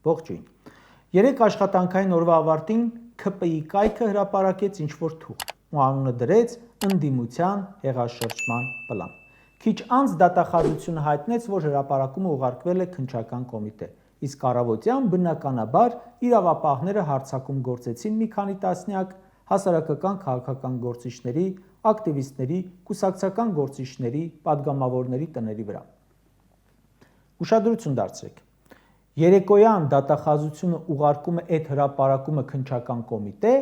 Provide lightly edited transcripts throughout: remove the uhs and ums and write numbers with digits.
Ողջույն։ Երեք աշխատանքային օրվա ավարտին ՔՊԻ կայքը հրապարակեց ինչ-որ թուղթ ու անունը դրեց ընդդիմության հեղաշրջման պլան։ Քիչ անց դատախազությունը հայտնեց, որ հրապարակումը ուղարկվել է քննչական կոմիտե, իսկ առավոտյան բնականաբար իրավապահները հարձակում գործեցին մի քանի տասնյակ հասարակական քաղաքական գործիչների, ակտիվիստների, կուսակցական գործիչների, պատգամավորների տների վրա։ Ուշադրություն դարձրեք։ Երեկոյան դատախազությունը ուղարկում է այդ հրապարակումը քննչական կոմիտե,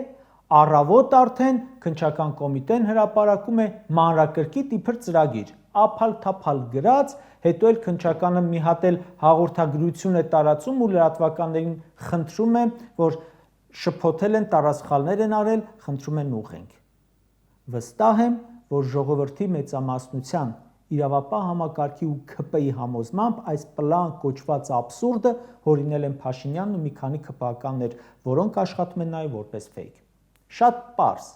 առավոտ արդեն քննչական կոմիտեն հրապարակում է մանրակրկիտ իբր ծրագիր, ափալ-թափալ գրած, հետո էլ քննչականը մի հատ էլ հաղորդագրություն է տարածում ու լրատվականներին խնդրում է, որ շփոթել են, տարասխալներ են արել, խնդրում են ուղղենք։ Վստահ եմ, որ ժողովրդի մեծամասնության իրավապահ համակարգի ու ՔՊԻ համոզմամբ այս պլան կոչված աբսուրդը հորինել են Փաշինյանն ու մի քանի ՔՊԱ-կաններ, որոնք աշխատում են նաև որպես ֆեյք։ Շատ պարզ,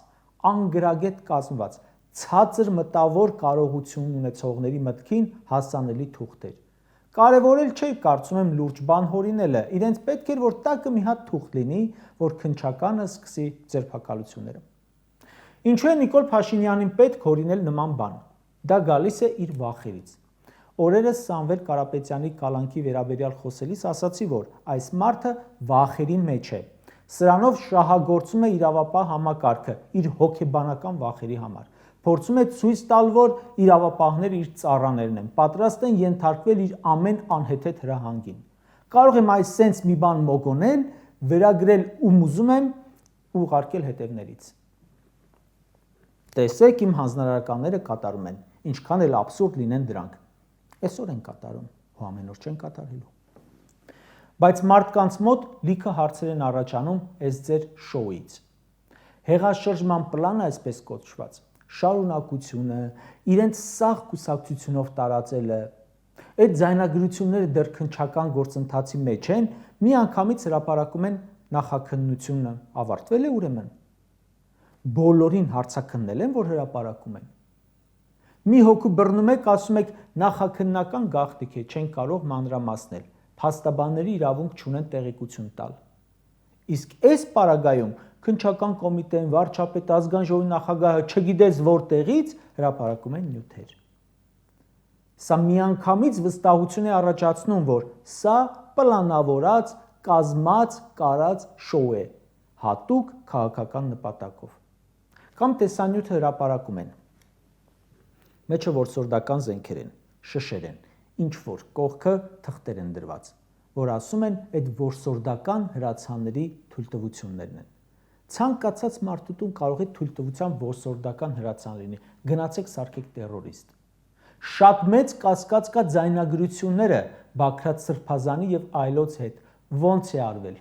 անգրագետ կազմված, ցածր մտավոր կարողություն ունեցողների մտքին հասանելի թուղթեր։ Կարևոր էլ չէ, կարծում եմ լուրջ բան հորինելը, իրենց պետք էր, որ տակը մի հատ թուղթ լինի, որ քննչականը սկսի ձերբակալությունները։ Ինչու է Նիկոլ Փաշինյանին պետք հորինել նման բան։ Դա գալիս է իր վախերից։ Օրերս Սամվել Կարապետյանի կալանքի վերաբերյալ խոսելիս ասացի, որ այս մարդը վախերի մեջ է։ Սրանով շահագործում է իրավապահ համակարգը իր հոգեբանական վախերի համար։ Փորձում է ցույց տալ, որ իրավապահները իր ծառաներն են, պատրաստ են ենթարկվել իր ամեն անհեթեթ հրահանգին։ Կարող եմ այս սենց մի բան մոգոնել, վերագրել ում ուզում եմ ու ուղարկել հետևներից։ Տեսեք իմ հանձնարարականները կատարում են, ինչքան էլ աբսուրդ լինեն դրանք։ Այսօր են կատարում, ու ամեն օր չեն կատարելու։ Բայց մարդկանց մոտ լիքը հարցեր են առաջանում այս ձեր շոուից։ Հեղաշրջման պլանը այսպես կոչված, շարունակությունը, իրենց սաղ կուսակցությունով տարածելը, այդ ձայնագրությունները դեռ քննչական գործընթացի մեջ են, միանգամից հրապարակում են նախաքննությունը, ավարտվել է ուրեմն։ Բոլորին հարցաքննել են, որ հրապարակում են։ Մի հոգու բռնում եք, ասում եք նախաքննական գաղտնիք է, չեն կարող մանրամասնել, փաստաբանների իրավունք չունեն տեղեկություն տալ։ Իսկ այս պարագայում քննչական կոմիտեն, վարչապետ, ազգային ժողովի նախագահը չգիտես որտեղից հրապարակում են նյութեր։ Սա միանգամից վստահություն է առաջացնում, որ սա պլանավորած, կազմած, կարած շոու է, հատուկ քաղաքական նպատակով։ Կամ տեսանյութը հրապարակում են։ Մեջը որսորդական զենքեր են, շշեր են, ինչ-որ կողքը թղթեր են դրված, որ ասում են այդ որսորդական հրացանների թույլտվություններն են։ Ցանկացած մարդու տուն կարող է թույլտվության որսորդական հրացան լինի, գնացեք սարքեք տերորիստ։ Շատ մեծ կասկած կա ձայնագրությունները Բագրատ Սրբազանի եւ այլոց հետ, ոնց է արվել,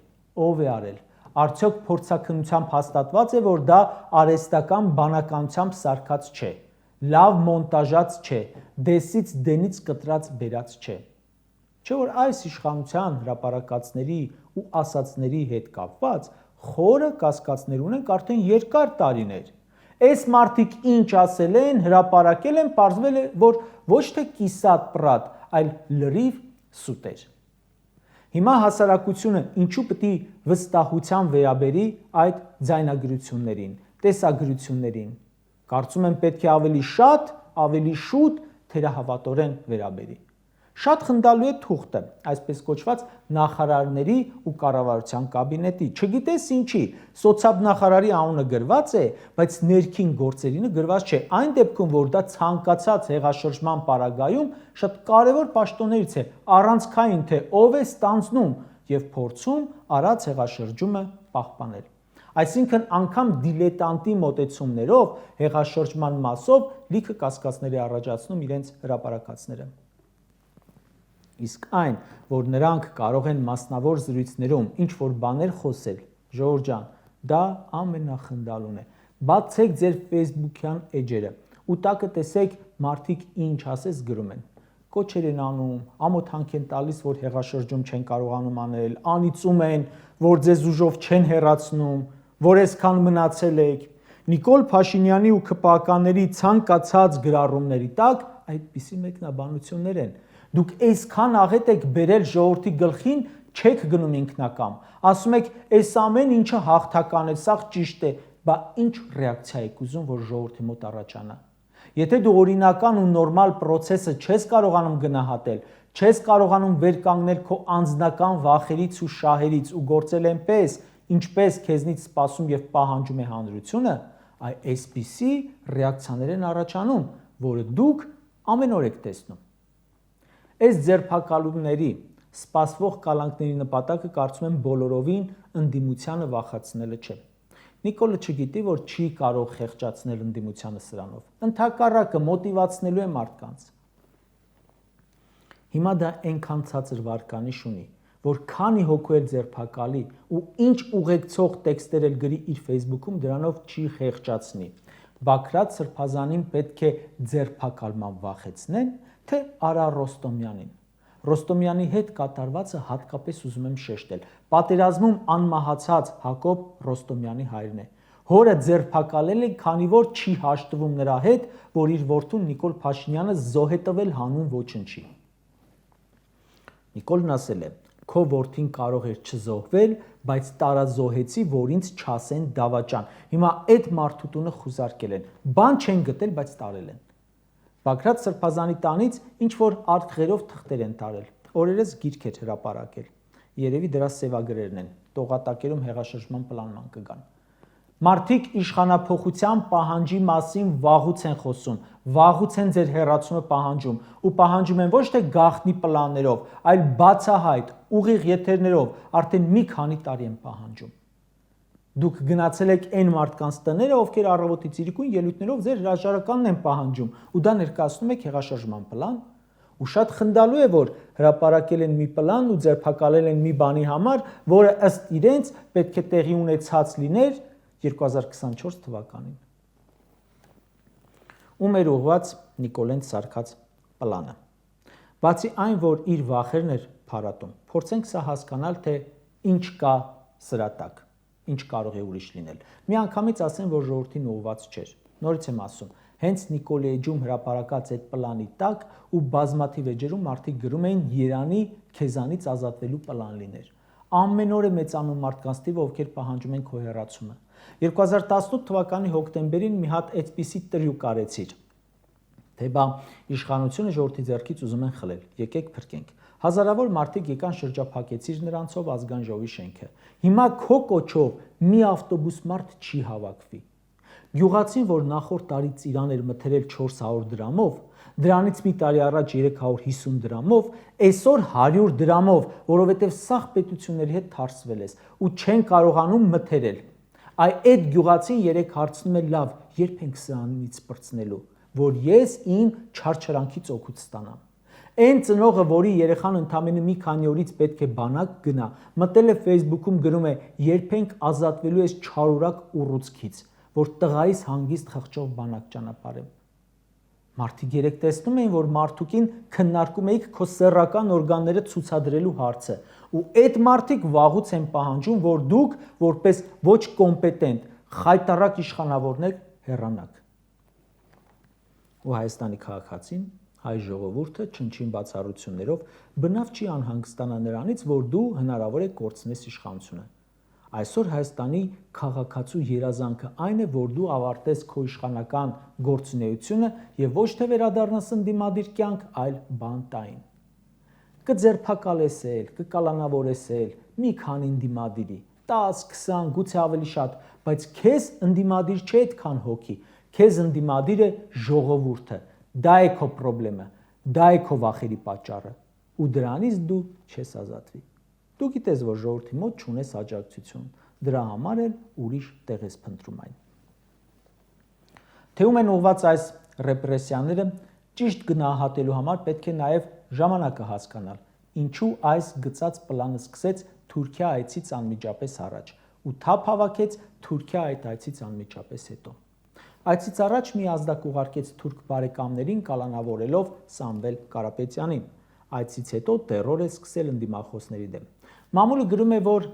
ով է արել, արդյոք փորձաքննությամբ հաստատված է, որ դա արհեստական բանականությամբ սարքած չէ, լավ մոնտաժած չէ, դեսից դենից կտրած բերած չէ։ Չէ՞ որ այս իշխանության հրապարակածների ու ասածների հետ կապված խորը կասկածներ ունենք արդեն երկար տարիներ։ Այս մարդիկ ինչ ասել են, հրապարակել են, պարզվել է, որ ոչ թե կիսատ պրատ, այլ լրիվ սուտեր։ Հիմա հասարակությունը ինչու պետք է վստահության վերաբերի այդ ձայնագրություններին, տեսագրություններին։ Կարծում եմ պետք է ավելի շատ, ավելի շուտ թերահավատորեն վերաբերի։ Շատ խնդալու է թուղթը, այսպես կոչված նախարարների ու կառավարության կաբինետի։ Չգիտես ինչի, սոցիալնախարարի անունը գրված է, բայց ներքին գործերինը գրված չէ։ Այն դեպքում, որ դա ցանկացած հեղաշրջման պարագայում շատ կարևոր պաշտոններից է, առանցքային թե ով է ստանձնում եւ փորձում առած հեղաշրջումը պահպանել։ Այսինքն անգամ դիլետանտի մոտեցումներով հեղաշրջման մասով լիքը կասկածներ է առաջացնում իրենց հրապարակածները։ Իսկ այն, որ նրանք կարող են մասնավոր զրույցներում ինչ-որ բաներ խոսել, Ժողովուրդ ջան, դա ամենախնդալուն է։ Բացեք ձեր Facebook-յան էջերը ու տակը տեսեք մարդիկ ինչ ասես գրում են։ Կոչեր են անում, ամոթանք են տալիս, որ հեղաշրջում չեն կարողանում անել, անիծում են, որ ձեզ ուժով չեն հեռացնում, որ այսքան մնացել եք։ Նիկոլ Փաշինյանի ու ՔՊԱ-կանների ցանկացած գրառումների տակ այդպիսի մեկնաբանություններ են։ Դուք այսքան աղետ եք բերել ժողովրդի գլխին, չեք գնում ինքնակամ, ասում եք, այս ամեն ինչը հաղթական է, սա ճիշտ է, բա ինչ ռեակցիա եք ուզում, որ ժողովրդի մոտ առաջանա։ Եթե դու օրինական ու նորմալ process-ը չես կարողանում գնահատել, չես կարողանում վեր կանգնել քո անձնական վախերից ու շահերից ու գործել այնպես, ինչպես քեզնից սպասում եւ պահանջում է հանրությունը, այսպիսի ռեակցիաներ են առաջանում, որը դուք ամեն օր եք տեսնում։ Այս ձերբակալումների, սպասվող կալանքների նպատակը կարծում եմ բոլորովին ընդդիմությանը վախեցնելը չէ։ Նիկոլը չգիտի, որ չի կարող խեղճացնել ընդդիմությանը սրանով։ Ընդհակառակը մոտիվացնելու է մարդկանց։ Հիմա դա այնքան ցածր վարկանիշ ունի, որ քանի հոգու էլ ձերբակալի ու ինչ ուղեկցող տեքստեր էլ գրի իր Facebook-ում, դրանով չի խեղճացնի։ Բաքրատ Սրբազանին պետք է ձերբակալման վախեցնեն, թե Արա Ռոստոմյանին։ Ռոստոմյանի հետ կատարվածը հատկապես ուզում եմ շեշտել։ Պատերազմում անմահացած Հակոբ Ռոստոմյանի հայրն է։ Հորը ձերբակալել է, քանի որ չի հաշտվում նրա հետ, որ իր որդուն Նիկոլ Փաշինյանը զոհ է տվել հանուն ոչնչի։ Նիկոլն ասել է. «Քո որդին կարող էր չզոհվել, բայց տարազոհեցի, որ ինձ չասեն դավաճան։ Հիմա այդ մարդու տունը խուզարկել են։ Բան չեն գտել, բայց տարել են»։ Բաքրատ Սրբազանի տանից ինչ որ արտղերով թղթեր են տարել։ Օրերս գիրք էր հրապարակել։ Երևի դրա սևագրերն են։ Տողատակերում հեղաշրջման պլանման կգան։ Մարդիկ իշխանափոխության պահանջի մասին վաղուց են խոսում, վաղուց են ձեր հեռացումը պահանջում ու պահանջում են ոչ թե գաղտնի պլաններով, այլ բացահայտ, ուղիղ եթերներով, արդեն մի քանի տարի են պահանջում։ Դուք գնացել եք այն մարդկանց տները, ովքեր առավոտից իրիկուն ելույթներով ձեր հրաժարականն են պահանջում, ու դա ներկայացնում եք հեղաշրջման պլան։ Ու շատ խնդալու է, որ հրապարակել են մի պլան ու ձերբակալել են մի բանի համար, որը ըստ իրենց պետք է տեղի ունեցած լիներ 2024 թվականին։ Ում էր ուղղված Նիկոլեն սարքած պլանը։ Բացի այն, որ իր վախերն էր փարատում, փորձենք սա հասկանալ, թե ինչ կա սրա տակ, ինչ կարող է ուրիշ լինել։ Միանգամից ասեմ, որ ժողովրդին ուղղված չէր։ Նորից եմ ասում, հենց Նիկոլի էջում հրապարակած այդ պլանի տակ ու բազմաթիվ էջերում մարդիկ գրում էին Երանի քեզանից ազատվելու պլան լիներ։ Ամեն օր է մեծանում մարդկանց թիվը, ովքեր պահանջում են քո հեռացումը։ 2018 թվականի հոկտեմբերին մի հատ այդպիսի տրյուկ արեցիր, թե բա իշխանությունը ժողովրդի ձեռքից ուզում են խլել, եկեք փրկենք։ Հազարավոր մարդիկ եկան շրջափակեցիր նրանցով ազգային ժողովի շենքը։ Հիմա քո կոչով մի ավտոբուս մարդ չի հավաքվի։ Գյուղացին, որ նախորդ տարի ծիրան էր մթերել 400 դրամով, դրանից մի տարի առաջ 350 դրամով, այսօր 100 դրամով, որովհետև սաղ պետությունների հետ թարսվել ես ու չեն կարողանում մթերել։ Այդ գյուղացին երեք հարցնում է լավ, երբ ենք սրանից պրծնելու, որ ես իմ չարչարանքից օգուտ ստանամ։ Այն ծնողը, որի երեխան ընդամենը մի քանի օրից պետք է բանակ գնա, մտել է Facebook-ում գրում է, երբ ենք ազատվելու այս չարորակ ուռուցքից, որ տղայիս հանգիստ խղճով բանակ ճանապարհեմ։ Մարդիկ երեք տեսնում էին, որ մարդուկին քննարկում էիք քո սեռական օրգանները ցուցադրելու հարցը, ու այդ մարդիկ վաղուց են պահանջում, որ դուք որպես ոչ կոմպետենտ, խայտառակ իշխանավորներ հեռանաք։ Ու Հայաստանի քաղաքացին, հայ ժողովուրդը չնչին բացառություններով բնավ չի անհանգստանա նրանից, որ դու հնարավոր է կորցնես իշխանությունը։ Այսօր Հայաստանի քաղաքացու երազանքը այն է, որ դու ավարտես քո իշխանական գործունեությունը եւ ոչ թե վերադառնաս ընդդիմադիր կյանք, այլ բանտային։ Կձերբակալես էլ, կկալանավորես էլ մի քանի ընդդիմադիրի, 10, 20, գուցե ավելի շատ, բայց քեզ ընդդիմադիր չէ այդքան հոգի, քեզ ընդդիմադիր է ժողովուրդը։ Դա է քո խնդրեմը, դա է քո վախերի պատճառը, ու դրանից դու չես ազատվի։ Դու գիտես, որ ժողովրդի մոտ չունես աջակցություն, դրա համար էլ ուրիշ տեղ ես փնտրում այն։ Թե ում են ուղղված այս ռեպրեսիաները, ճիշտ գնահատելու համար պետք է նաև ժամանակը հասկանալ, ինչու այս գծած պլանը սկսեց Թուրքիա այցից անմիջապես առաջ ու թափ հավաքեց Թուրքիա այդ այցից անմիջապես հետո։ Այցից առաջ մի ազդակ ուղարկեց թուրք բարեկամներին կալանավորելով Սամվել Կարապետյանին։ Այցից հետո տերոր է սկսել ընդդիմախոսների դեմ։ Մամուլը գրում է, որ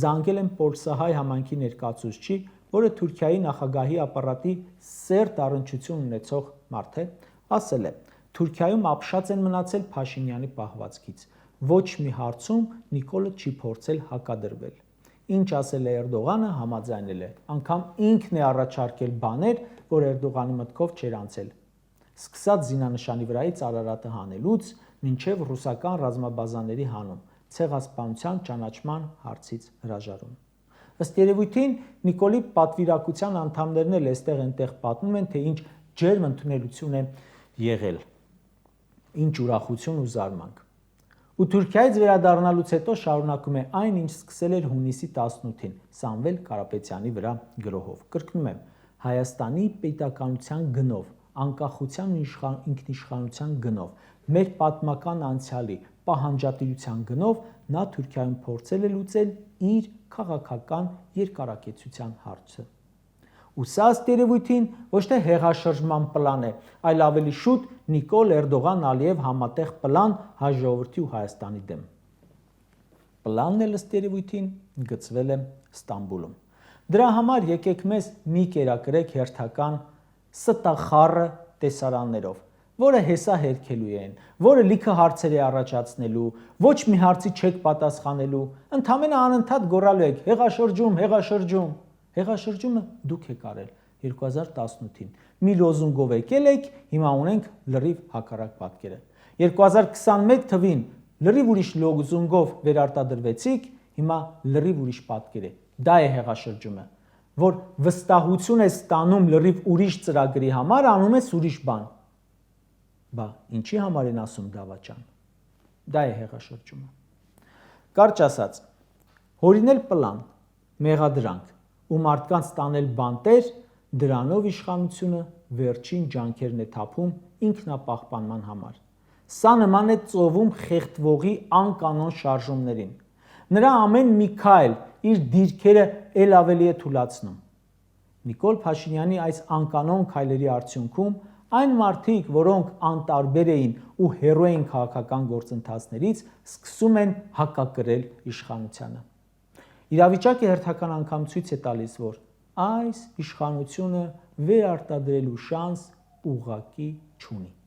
զանգել են Պոլսահայ համայնքի ներկայացուցչի, որը Թուրքիայի նախագահի ապարատի սերտ առնչություն ունեցող մարդ է, ասել է. Թուրքիայում ապշած են մնացել Փաշինյանի պահվածքից։ ոչ մի հարցում Նիկոլը չի փորձել հակադրվել։ Ինչ ասել է Էրդողանը, համաձայնել է։ Անգամ ինքն է առաջարկել բաներ, որ Էրդողանի մտքով չէր անցել։ Սկսած զինանշանի վրայից Արարատը հանելուց, մինչև ռուսական ռազմաբազաների հանում, ցեղասպանության ճանաչման հարցից հրաժարում։ Ըստ երևույթին Նիկոլի պատվիրակության անդամներն էլ այստեղ-այնտեղ պատմում են, թե ինչ ջերմ ընդունելություն է եղել, ինչ ուրախություն ու զարմանք։ Ու Թուրքիայից վերադառնալուց հետո շարունակում է այն, ինչ սկսել էր հունիսի 18-ին Սամվել Կարապետյանի վրա գրոհով։ Կրկնում եմ, Հայաստանի պետականության գնով, անկախության ու ինքնիշխանության գնով, մեր պատմական անցյալի պահանջատիրության գնով նա Թուրքիայում փորձել է լուծել իր քաղաքական երկարակեցության հարցը։ Ու սա ըստ երևույթին ոչ թե հեղաշրջման պլան է, այլ ավելի շուտ Նիկոլ Էրդողան-Ալիև համատեղ պլան հայ ժողովրդի ու Հայաստանի դեմ։ Պլանն էլ ըստ երևույթին գծվել է Ստամբուլում։ Դրա համար եկեք մեզ մի կերակրեք հերթական ստախառը տեսարաններով, որը հեսա հերքելու են, որը լիքը հարցեր է առաջացնելու, ոչ մի հարցի չեք պատասխանելու, ընդամենը անընդհատ գոռալու եք հեղաշրջում, հեղաշրջում։ Հեղաշրջումը դուք եք արել 2018-ին։ Մի լոզունգով եկել եք, հիմա ունենք լրիվ հակառակ պատկերը։ 2021 թվին լրիվ ուրիշ լոզունգով վերարտադրվեցիք, հիմա լրիվ ուրիշ պատկեր է։ Դա է հեղաշրջումը, որ վստահություն է ստանում լրիվ ուրիշ ծրագրի համար, անում ես ուրիշ բան։ Բա ինչի համար են ասում դավաճան։ Դա է հեղաշրջումը։ Կարճ ասած, հորինել պլան, մեղադրանք ու մարդկանց տանել բանտեր, դրանով իշխանությունը վերջին ջանքերն է թափում ինքնապահպանման համար։ Սա նման է ծովում խեղդվողի անկանոն շարժումներին։ Նրա ամեն մի քայլ իր դիրքերը ել ավելի է թուլացնում։ Նիկոլ Փաշինյանի այս անկանոն քայլերի արդյունքում այն մարդիկ, որոնք անտարբեր էին ու հեռու էին քաղաքական գործընթացներից, սկսում են հակակրել իշխանությանը։ Իրավիճակը հերթական անգամ ցույց է տալիս, որ այս իշխանությունը վերարտադրելու շանս ուղղակի չունի։